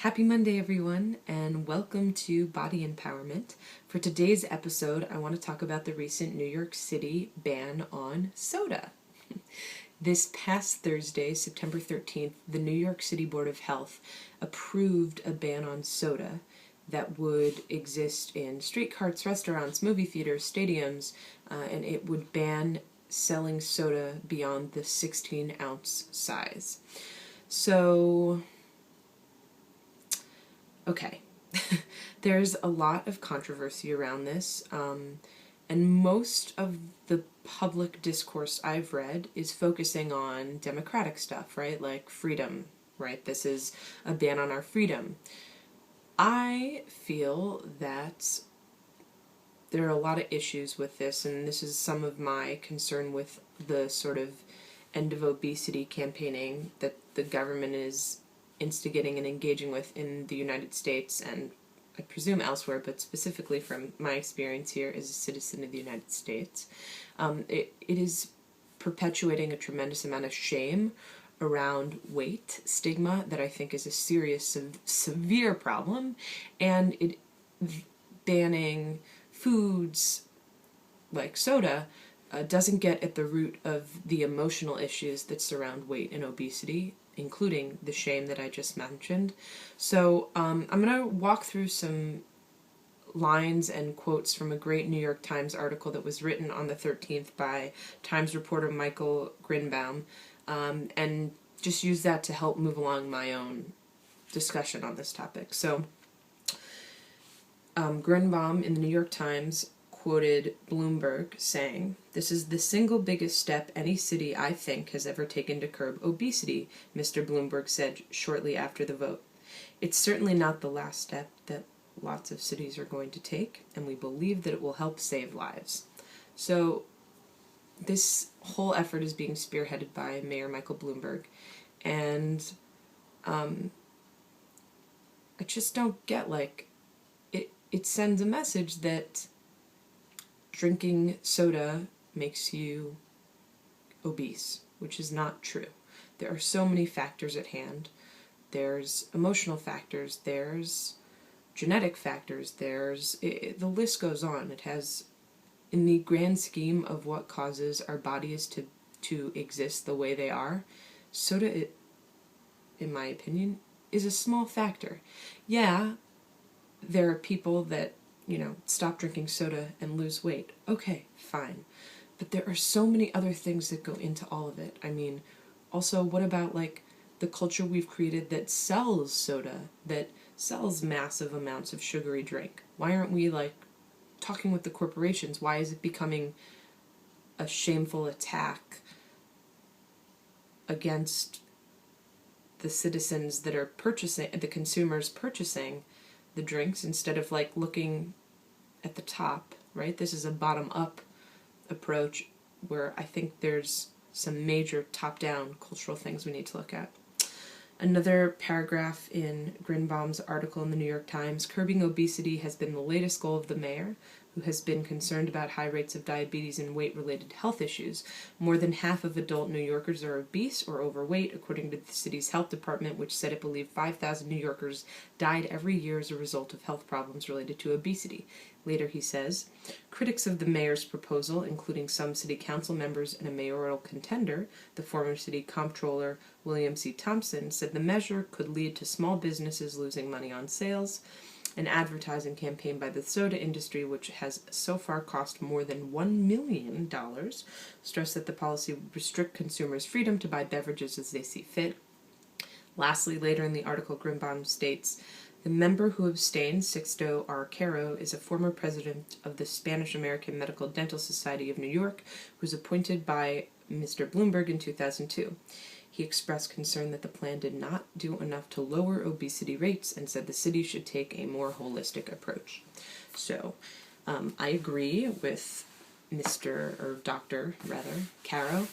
Happy Monday, everyone, and welcome to Body Empowerment. For today's episode, I want to talk about the recent New York City ban on soda. This past Thursday, September 13th, the New York City Board of Health approved a ban on soda that would exist in street carts, restaurants, movie theaters, stadiums, and it would ban selling soda beyond the 16-ounce size. So, okay, there's a lot of controversy around this, and most of the public discourse I've read is focusing on democratic stuff, right? Like freedom, right? This is a ban on our freedom. I feel that there are a lot of issues with this, and this is some of my concern with the sort of end of obesity campaigning that the government is instigating and engaging with in the United States, and I presume elsewhere, but specifically from my experience here as a citizen of the United States. It is perpetuating a tremendous amount of shame around weight stigma that I think is a serious, severe problem, and it banning foods like soda doesn't get at the root of the emotional issues that surround weight and obesity, including the shame that I just mentioned. So I'm going to walk through some lines and quotes from a great New York Times article that was written on the 13th by Times reporter Michael Grinbaum, and just use that to help move along my own discussion on this topic. So Grinbaum in the New York Times quoted Bloomberg saying, "This is the single biggest step any city, I think, has ever taken to curb obesity," Mr. Bloomberg said shortly after the vote. "It's certainly not the last step that lots of cities are going to take, and we believe that it will help save lives." So this whole effort is being spearheaded by Mayor Michael Bloomberg, and I just don't get, it sends a message that drinking soda makes you obese, which is not true. There are so many factors at hand. There's emotional factors, there's genetic factors, the list goes on. It has, in the grand scheme of what causes our bodies to exist the way they are, soda, in my opinion, is a small factor. Yeah, there are people that stop drinking soda and lose weight. Okay, fine. But there are so many other things that go into all of it. I mean, also, what about, the culture we've created that sells soda, that sells massive amounts of sugary drink? Why aren't we, talking with the corporations? Why is it becoming a shameful attack against the citizens that are purchasing, the consumers purchasing the drinks, instead of looking at the top, right? This is a bottom-up approach where I think there's some major top-down cultural things we need to look at. Another paragraph in Grinbaum's article in the New York Times: "Curbing obesity has been the latest goal of the mayor, who has been concerned about high rates of diabetes and weight-related health issues. More than half of adult New Yorkers are obese or overweight, according to the city's health department, which said it believed 5,000 New Yorkers died every year as a result of health problems related to obesity." Later he says, "Critics of the mayor's proposal, including some city council members and a mayoral contender, the former city comptroller William C. Thompson, said the measure could lead to small businesses losing money on sales. An advertising campaign by the soda industry, which has so far cost more than $1 million, stressed that the policy would restrict consumers' freedom to buy beverages as they see fit." Lastly, later in the article, Grinbaum states, "The member who abstained, Sixto Arcaro, is a former president of the Spanish-American Medical Dental Society of New York, who was appointed by Mr. Bloomberg in 2002. He expressed concern that the plan did not do enough to lower obesity rates and said the city should take a more holistic approach." So, I agree with Dr. Caro.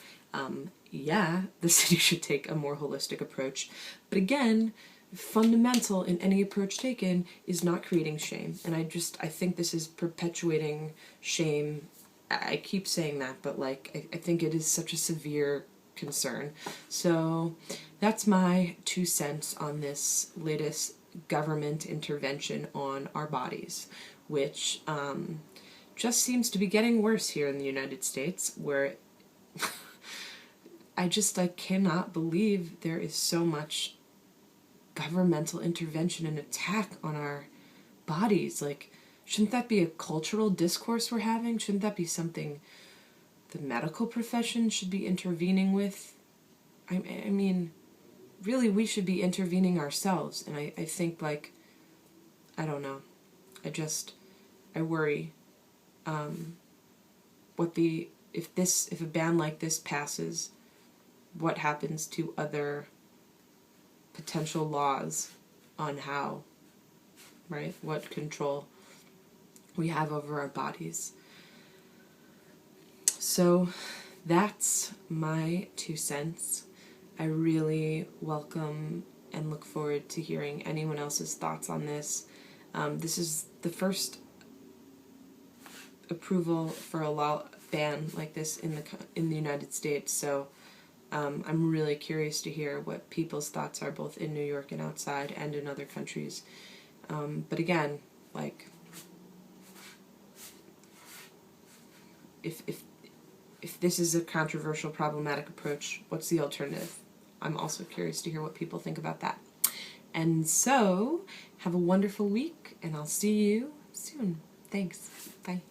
Yeah, the city should take a more holistic approach. But again, fundamental in any approach taken is not creating shame. And I think this is perpetuating shame. I keep saying that, but I think it is such a severe concern. So that's my 2 cents on this latest government intervention on our bodies, which just seems to be getting worse here in the United States, where I cannot believe there is so much governmental intervention and attack on our bodies. Like, shouldn't that be a cultural discourse we're having? Shouldn't that be something the medical profession should be intervening with? I mean, really, we should be intervening ourselves. And I think, like, I don't know. I worry if a ban like this passes, what happens to other potential laws on how, right, what control we have over our bodies. So that's my 2 cents. I really welcome and look forward to hearing anyone else's thoughts on this. This is the first approval for a law ban like this in the United States, so I'm really curious to hear what people's thoughts are, both in New York and outside, and in other countries. But again, like, if this is a controversial, problematic approach, what's the alternative? I'm also curious to hear what people think about that. And so, have a wonderful week, and I'll see you soon. Thanks. Bye.